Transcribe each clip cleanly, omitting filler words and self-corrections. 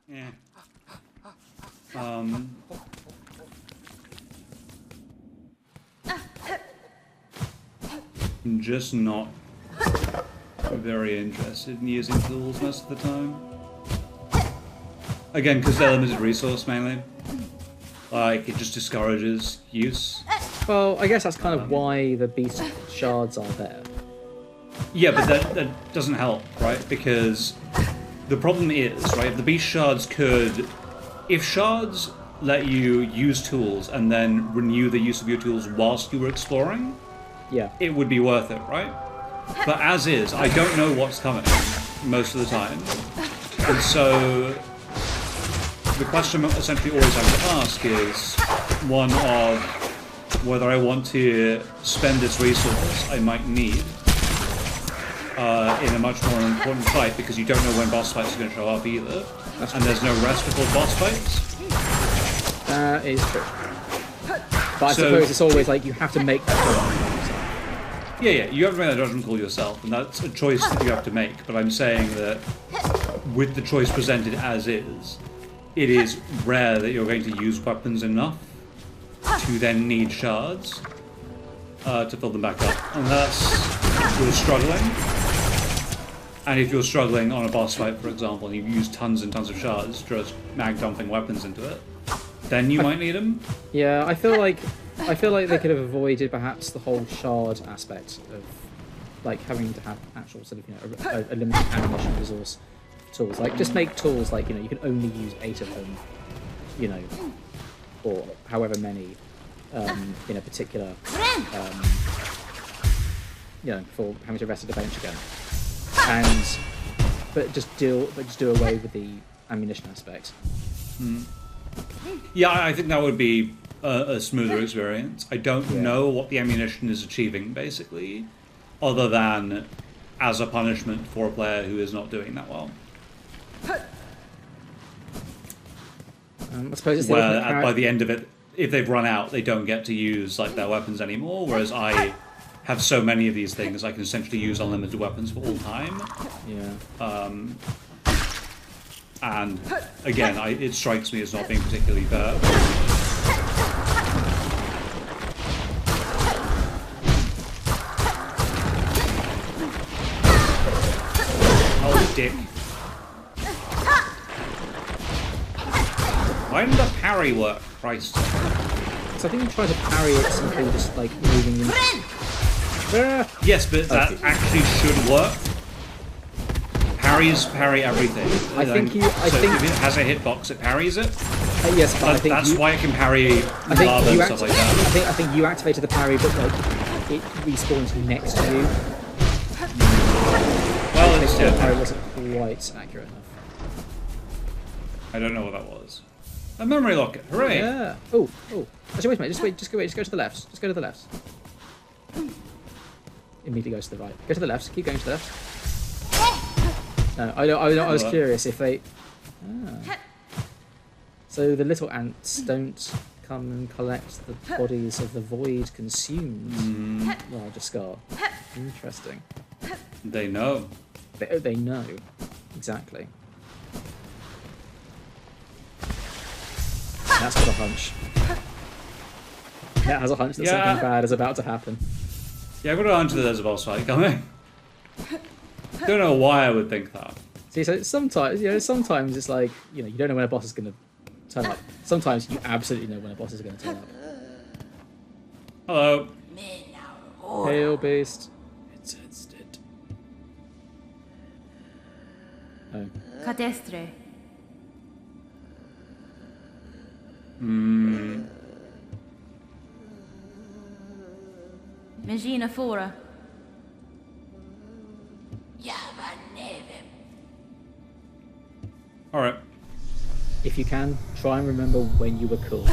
Yeah. I'm just not very interested in using tools most of the time. Again, because they're limited resource mainly. Like, it just discourages use. Well, I guess that's kind of why the beast shards are there. Yeah, but that doesn't help, right? Because the problem is, right, if the beast shards could... If shards let you use tools and then renew the use of your tools whilst you were exploring, yeah, it would be worth it, right? But as is, I don't know what's coming most of the time. And so the question I essentially always have to ask is one of whether I want to spend this resource I might need in a much more important fight, because you don't know when boss fights are going to show up either. And there's no rest before boss fights. That is true. But I suppose it's always like you have to make that judgment. Yeah, you have to make that judgment call yourself, and that's a choice that you have to make. But I'm saying that with the choice presented as is, it is rare that you're going to use weapons enough to then need shards to fill them back up. Unless you're struggling. And if you're struggling on a boss fight, for example, and you use tons and tons of shards, just mag dumping weapons into it, then you might need them. Yeah, I feel like they could have avoided perhaps the whole shard aspect of like having to have actual sort of a limited ammunition resource tools. Like just make tools like you can only use 8 of them, or however many in a particular for having to rest at the bench again. But just do away with the ammunition aspect. Yeah, I think that would be a smoother experience. I don't know what the ammunition is achieving, basically, other than as a punishment for a player who is not doing that well. I suppose it's by the end of it, if they've run out, they don't get to use like their weapons anymore, whereas I have so many of these things, I can essentially use unlimited weapons for all time. Yeah. And again, it strikes me as not being particularly fair. Oh, dick. Why didn't the parry work? Christ. So I think you try to parry it simply just like moving in. Yes, but that actually should work. Parries parry everything. I think if it has a hitbox, it parries it. Yes, but I think that's why it can parry lava and stuff like that. I think you activated the parry, but like it respawns next to you. Well, it's the parry wasn't quite accurate enough. I don't know what that was. A memory locket! Hooray! Yeah. Oh. Actually, wait a minute. Just go to the left. Just go to the left. Immediately goes to the right. Go to the left. Keep going to the left. No, I was curious if they. So the little ants don't come and collect the bodies of the void consumed larger Scar. Interesting. They know. They know exactly. That's got a hunch. That has a hunch that something bad is about to happen. Yeah, I've got a hunch that there's a boss fight coming. Don't know why I would think that. See, so sometimes it's like, you don't know when a boss is going to turn up. Sometimes you absolutely know when a boss is going to turn up. Hello. Hail, beast. It's dead. Oh. Cadestre. Magina fora. Alright. If you can, try and remember when you were cool. So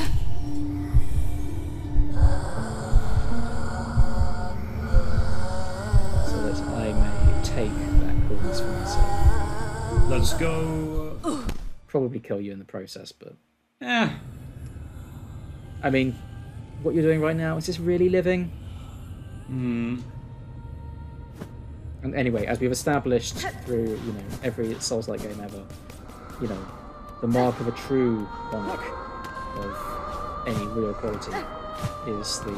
that I may take that coolness for myself. Let's go. Probably kill you in the process, but... Yeah. I mean, what you're doing right now, is this really living? And anyway, as we've established through, every Souls-like game ever, the mark of a true monarch of any real quality is the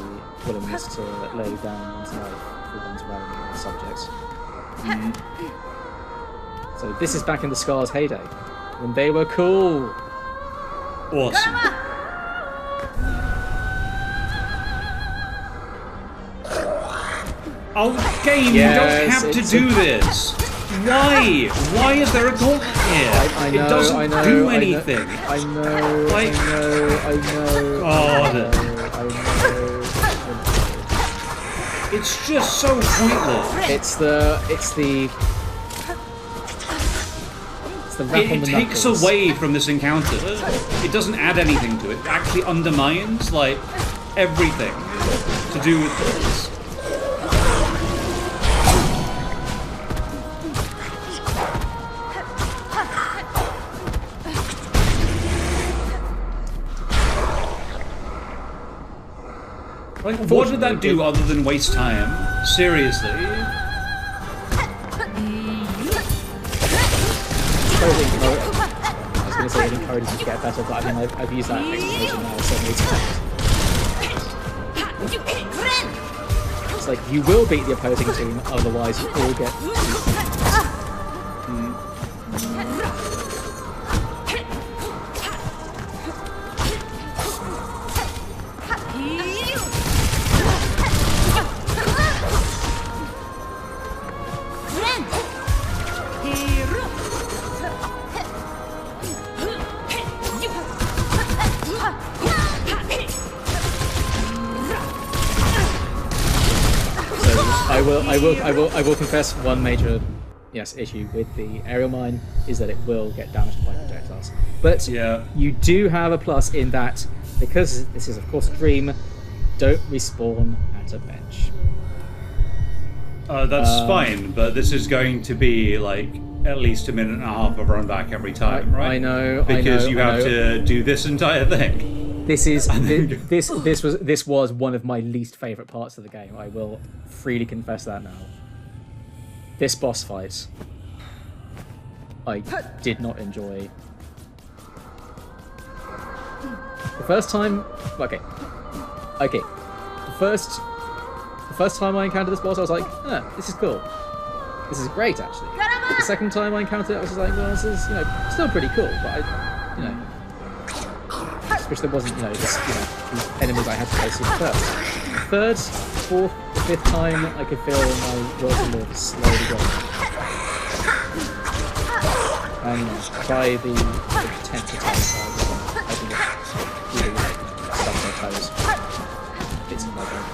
willingness to lay down one's life for one's realm and subjects. So this is back in the Scars' heyday, when they were cool. Awesome. Oh, game, Yes, you don't have to do this. Why? Why is there a gauntlet here? I know, it doesn't I know, do anything. I know. Like- I know. God. I know. It's just so pointless. It's the rap on It the takes knuckles. away from this encounter. It doesn't add anything to it. It actually undermines, like, everything to do with this. Like, what did that do other than waste time? Seriously? I was going to say it encourages you to get better, but I mean, I've used that explanation now so many times. It's like, you will beat the opposing team, otherwise you all get... I will confess one major issue with the aerial mine is that it will get damaged by projectiles. But Yeah. you do have a plus in that, because this is of course a dream, don't respawn at a bench. That's fine, but this is going to be, like, at least a minute and a half of run back every time, right? I know. Because you have to do this entire thing. This is this was one of my least favourite parts of the game. I will freely confess that now. This boss fight, I did not enjoy. The first time, okay. The first time I encountered this boss, I was like, this is cool. This is great, actually. The second time I encountered it, I was just like, well, this is, still pretty cool, but I just wish there wasn't, these enemies I had to face in first. Third, fourth, fifth time, I could feel my will to live slowly going. And by the 10th attempt, I think it's really stuck my toes. Bits of my bone.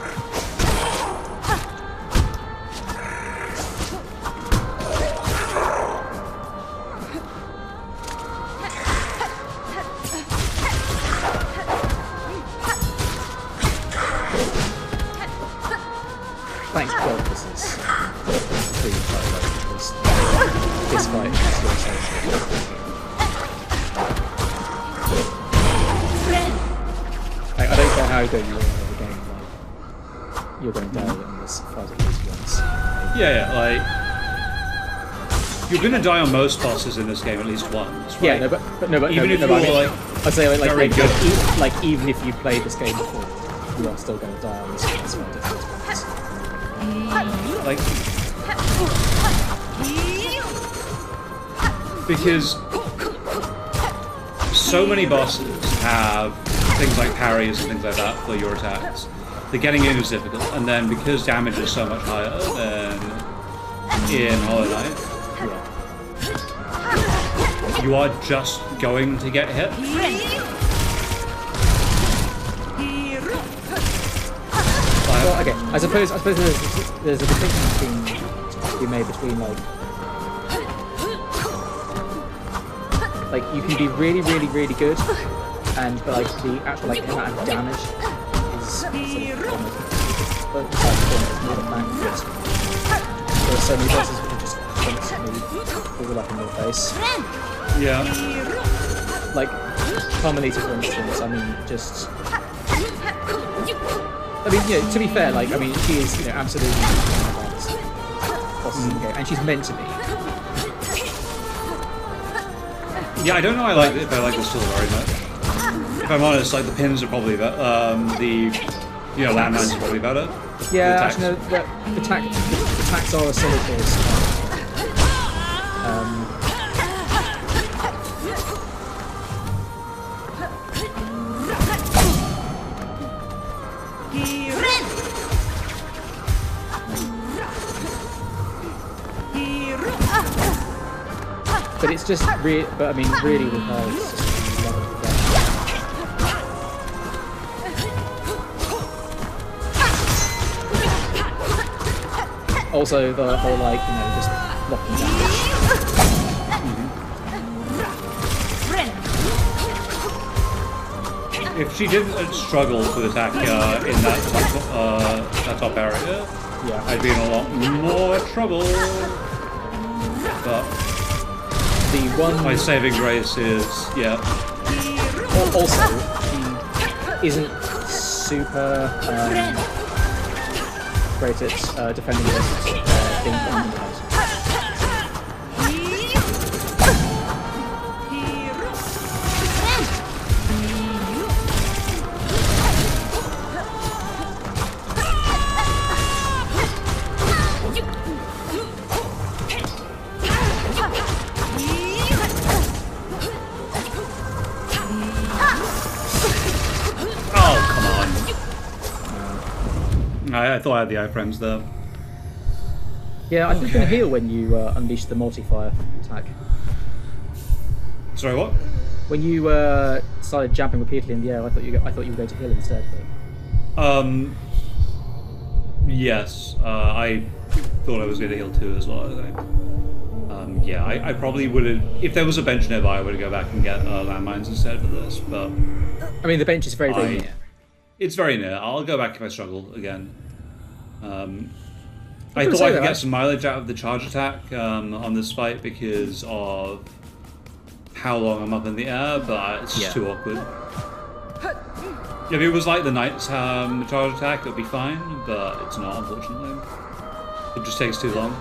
Thanks God this is pretty far away, because this fight is still so I don't care how good you are at the game, like, you're going to die in this fight at least once. Yeah, like, you're gonna die on most bosses in this game at least once, right? Yeah, but even if I you're, mean, like, I'd say very good. like even if you played this game before, you are still going to die on this fight at least once. Like, because so many bosses have things like parries and things like that for your attacks. The getting in is difficult, and then because damage is so much higher than in Hollow Knight, you are just going to get hit. Well, okay. I suppose there's a distinction to be made between like you can be really good, but like the actual amount of damage is sort of more the fact that there are so many bosses who can just constantly pull up in your face. Yeah. Like Karemelita, for instance. I mean, just. I mean, to be fair, like, I mean, she is, absolutely one of the hardest bosses in the game, and she's meant to be. Yeah, I don't know if I like this tool very much. If I'm honest, like the pins are probably better. Landmines are probably better. Yeah, actually, no, the attacks are a silly choice. But it's just really, really with her, it's just level of progression. Also, the whole, just blocking damage. If she didn't struggle with attack in that top area, Yeah. I'd be in a lot more trouble. But my saving grace is, Also, she isn't super great at defending against being blind. I thought I had the iframes there. Yeah, I think you can heal when you unleash the multi-fire attack. Sorry, what? When you started jumping repeatedly in the air, I thought you were going to heal instead. But... Yes. I thought I was going to heal too as well. I think. Yeah, I probably would have. If there was a bench nearby, I would go back and get landmines instead of this. But I mean, the bench is very, very near. It's very near. I'll go back if I struggle again. I thought I could get some mileage out of the charge attack on this fight because of how long I'm up in the air, but it's just too awkward. If it was like the Knight's charge attack, it would be fine, but it's not, unfortunately. It just takes too long.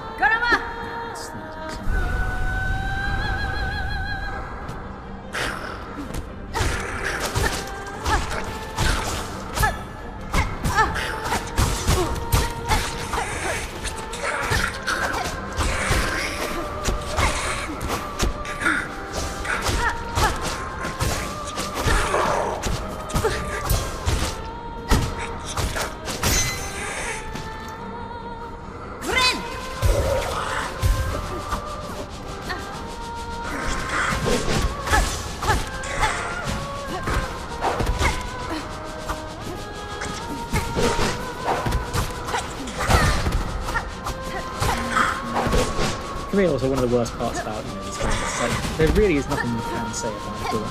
For me, also one of the worst parts about these games is like there really is nothing you can say about doing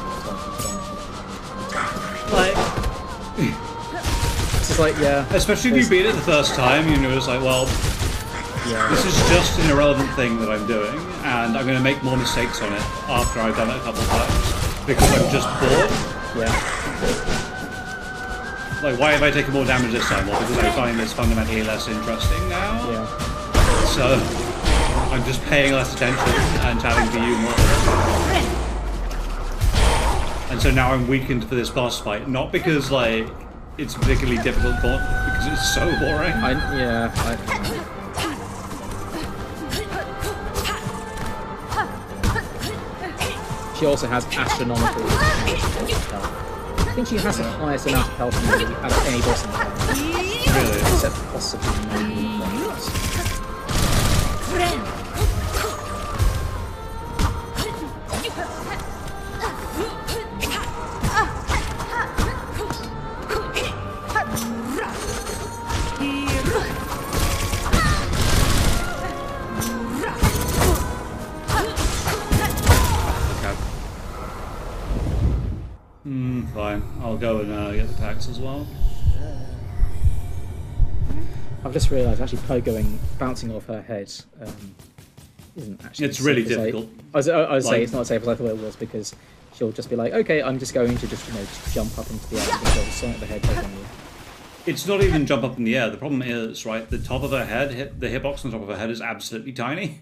it. It's just like, yeah. Especially if you beat it the first time, you know, it's like, well, this is just an irrelevant thing that I'm doing, and I'm going to make more mistakes on it after I've done it a couple of times because I'm just bored. Yeah. Like, why have I taken more damage this time? Well, because I find this fundamentally less interesting now. Yeah. So I'm just paying less attention and chatting to you more. And so now I'm weakened for this boss fight, not because like it's a particularly difficult, but because it's so boring. She also has astronomical health. I think she has the highest amount of health out of any boss in the game. Really? Except possibly maybe boss. Fine. I'll go and get the packs as well. I've just realised actually bouncing off her head isn't actually. It's really difficult. I was say it's not as safe as I thought it was because she'll just be like, okay, I'm just going to just jump up into the air and go swing at the head on you. It's not even jump up in the air. The problem is, right, the top of her head, the hitbox on the top of her head is absolutely tiny.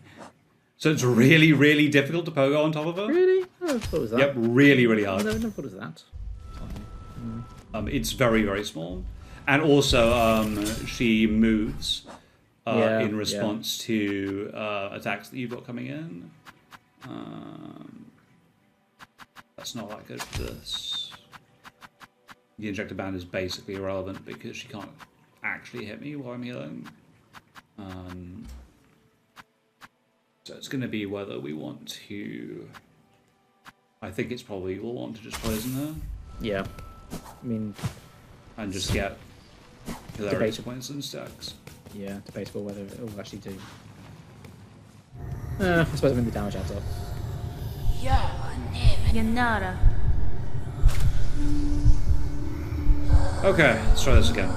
So it's really, really difficult to pogo on top of her. Really? I never thought it was that. Yep, really, really I hard. never thought it was that. It's very, very small. And also, she moves in response to attacks that you've got coming in. That's not like this. The injector band is basically irrelevant because she can't actually hit me while I'm healing. So it's going to be whether we want to... I think it's probably we'll want to just poison her. Yeah. I mean... And just get hilarious points and stacks. Yeah, debatable whether it will actually do. I suppose I'm going to damage adds up. Yanara. Okay, let's try this again.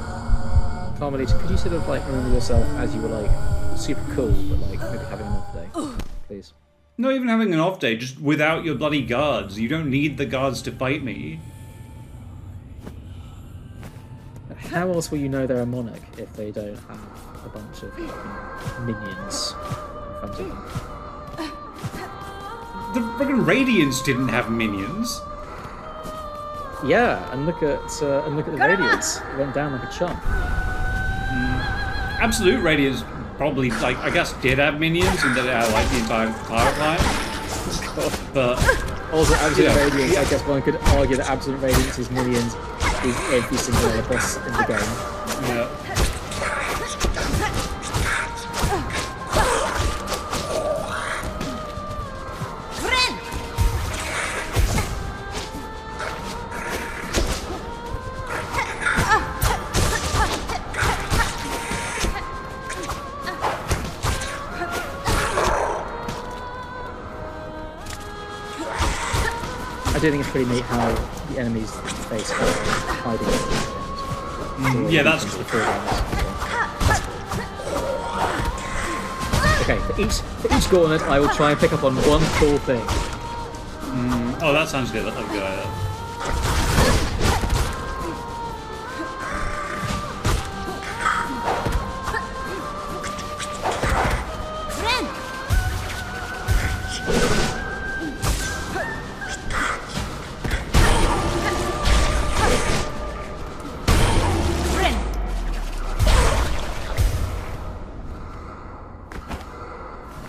Karemelita, could you sort of like remember yourself as you were like super cool, but like maybe having an off day, please? Not even having an off day, just without your bloody guards. You don't need the guards to fight me. How else will you know they're a monarch if they don't have a bunch of minions in front of them? The friggin' Radiants didn't have minions. Yeah, and look at the Radiants. It went down like a chump. Absolute Radiants probably, like, I guess did have minions and did it had, like, the entire line. But also, Absolute Radiance, I guess one could argue that Absolute Radiance's minions is every single other boss in the game. Yeah. I do think it's pretty neat how the enemies face hiding. Yeah, that's cool. Okay, for each gauntlet, I will try and pick up on one cool thing. Oh, that sounds good. That's a good idea.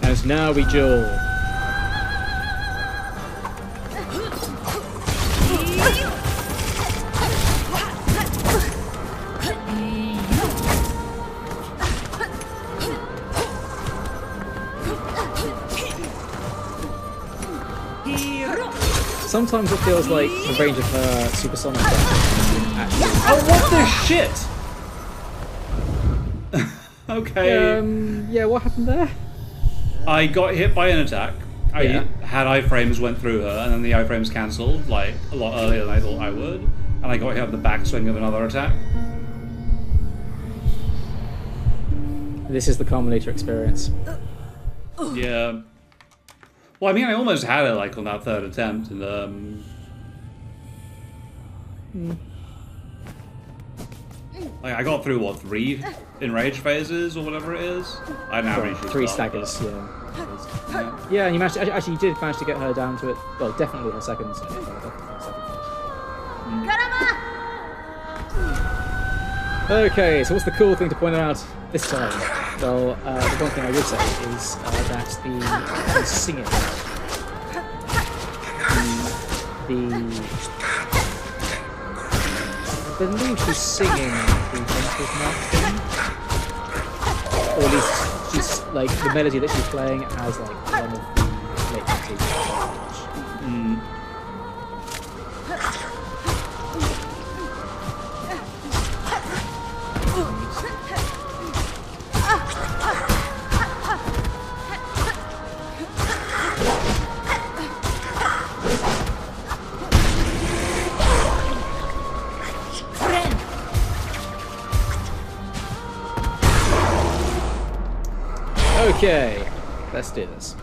As now we duel. Sometimes it feels like the range of her supersonic actually. Oh, what the shit! Okay. Yeah, what happened there? I got hit by an attack. I Yeah. had iframes went through her, and then the iframes cancelled, like, a lot earlier than I thought I would. And I got hit on the backswing of another attack. This is the Karemelita experience. Yeah. Well, I mean, I almost had it, like, on that third attempt, and, like, I got through, what, 3 enraged phases, or whatever it is? I don't know how many she's 3 got, staggers, but- yeah. Yeah, and you managed to, actually you did manage to get her down to it. Well, definitely her second. Definitely her second phase. Okay, so what's the cool thing to point out this time? Well, the one thing I would say is that the singing, I believe she's singing the Ventus Mark thing, or at least she's like the melody that she's playing has like one of the latencies. Okay, let's do this.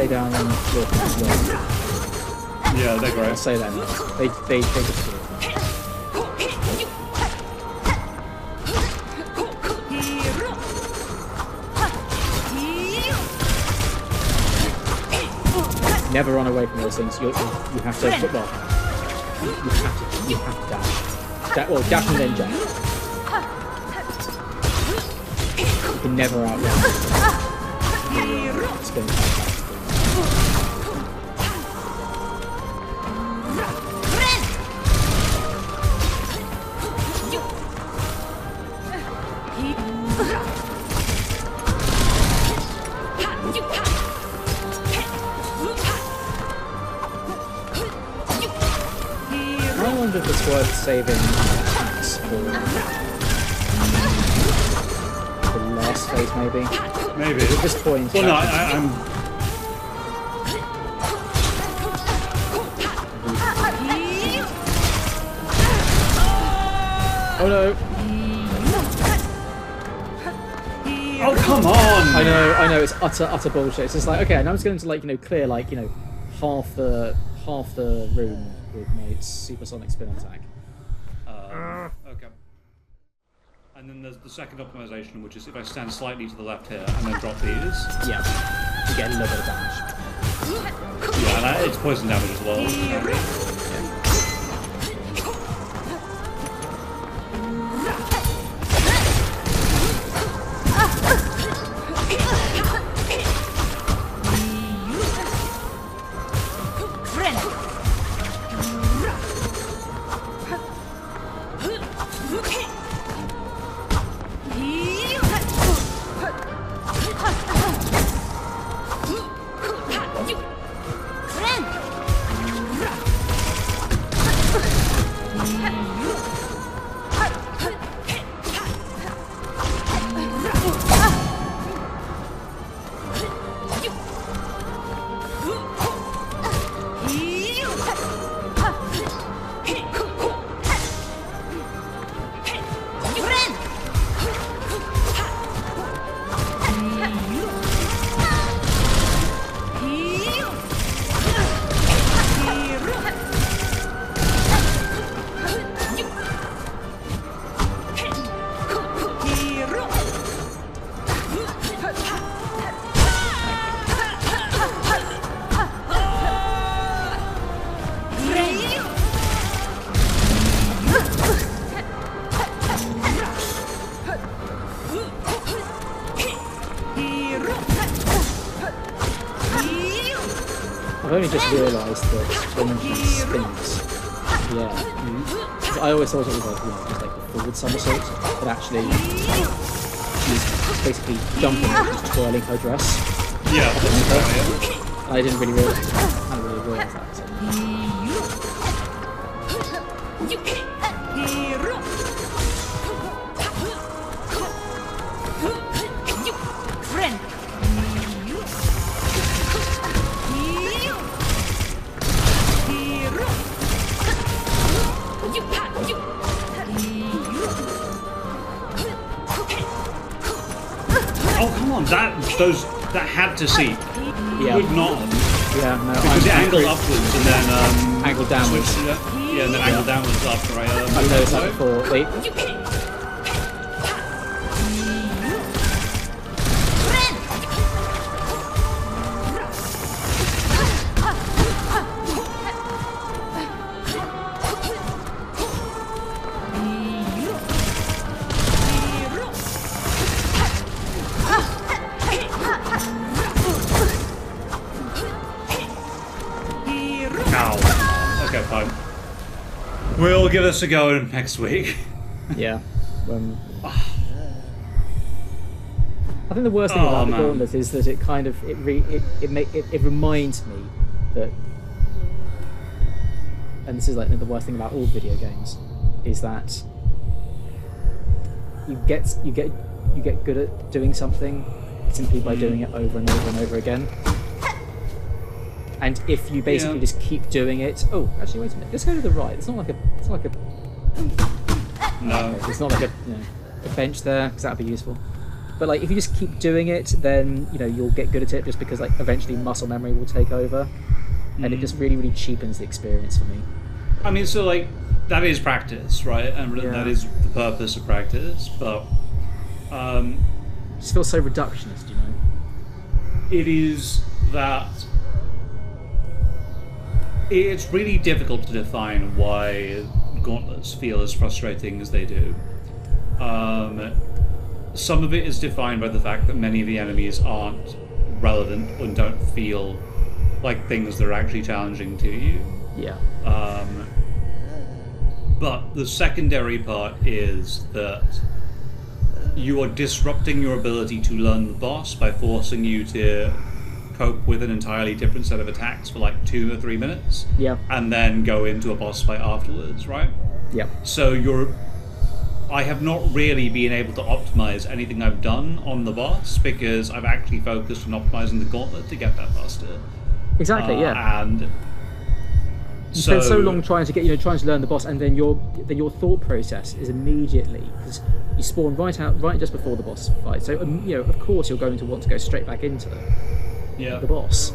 down on your as well. Yeah, they're I'll great. say that now. They just do it. Never run away from those things. You have to. Well, you have to dash. Well, dash and then jump. You can never outrun. Spin. I wonder if it's worth saving attacks for the last phase, maybe. Maybe. At this point, Well, no, I'm. oh no! Oh, come on! I know, it's utter bullshit. It's just like, okay, and I'm just going to, like, clear, like, half the room with my supersonic spin attack. Okay. And then there's the second optimization, which is if I stand slightly to the left here and then drop these. Yeah. You get a little bit of damage. Yeah, and it's poison damage as well. I've only just realised that when she spins, yeah. 'Cause I always thought it was like, just like a forward somersault, but actually she's basically jumping and just twirling her dress. Yeah. I didn't really realise. I hadn't really realised that. So. Oh, come on, that had to see. Yeah. Would not. Yeah, no. Because it angled upwards and then angled downwards. switched it. Yeah, and then angled downwards after I I've noticed that before. Okay, fine. We'll give this a go next week. Yeah. I think the worst thing about the Gauntlet is that it kind of it reminds me that, and this is like the worst thing about all video games, is that you get good at doing something simply by doing it over and over and over again. And if you basically just keep doing it, oh, actually, wait a minute. Let's go to the right. It's not like a. No. It's not like a bench there, because that'd be useful. But like if you just keep doing it, then you'll get good at it. Just because like eventually muscle memory will take over, and it just really really cheapens the experience for me. I mean, so like that is practice, right? And that is the purpose of practice. But it just feels so reductionist, it is that it's really difficult to define why gauntlets feel as frustrating as they do. Some of it is defined by the fact that many of the enemies aren't relevant and don't feel like things that are actually challenging to you. Yeah. But the secondary part is that you are disrupting your ability to learn the boss by forcing you to cope with an entirely different set of attacks for like 2 or 3 minutes. Yeah. And then go into a boss fight afterwards, right? Yeah. So I have not really been able to optimize anything I've done on the boss because I've actually focused on optimizing the gauntlet to get that faster. Exactly. Yeah. And you spend so long trying to learn the boss, and then your thought process is immediately, because you spawn right just before the boss fight. So of course you're going to want to go straight back into the boss.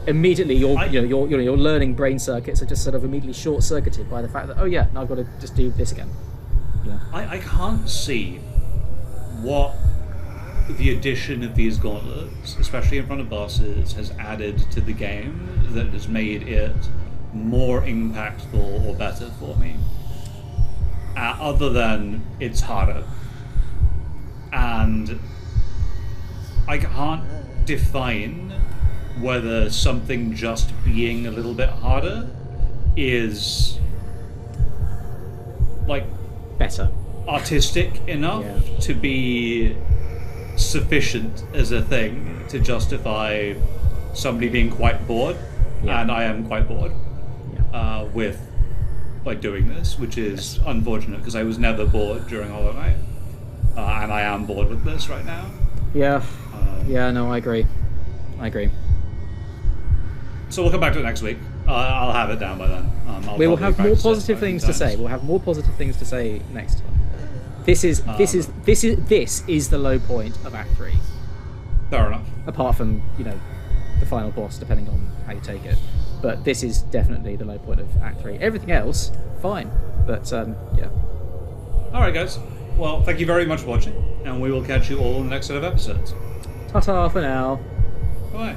Immediately your learning brain circuits are just sort of immediately short circuited by the fact that now I've got to just do this again. I can't see what the addition of these gauntlets, especially in front of bosses, has added to the game that has made it more impactful or better for me. Other than it's harder. And I can't define whether something just being a little bit harder is like better, artistic enough to be sufficient as a thing to justify somebody being quite bored, and I am quite bored with like doing this, which is unfortunate because I was never bored during Hollow Knight, and I am bored with this right now. No, I agree. So we'll come back to it next week. I'll have it down by then. We will have more positive things to say. We'll have more positive things to say next time. This is the low point of Act 3. Fair enough. Apart from the final boss, depending on how you take it. But this is definitely the low point of Act 3. Everything else, fine. But yeah. All right, guys. Well, thank you very much for watching, and we will catch you all in the next set of episodes. Ta-ta for now. Bye.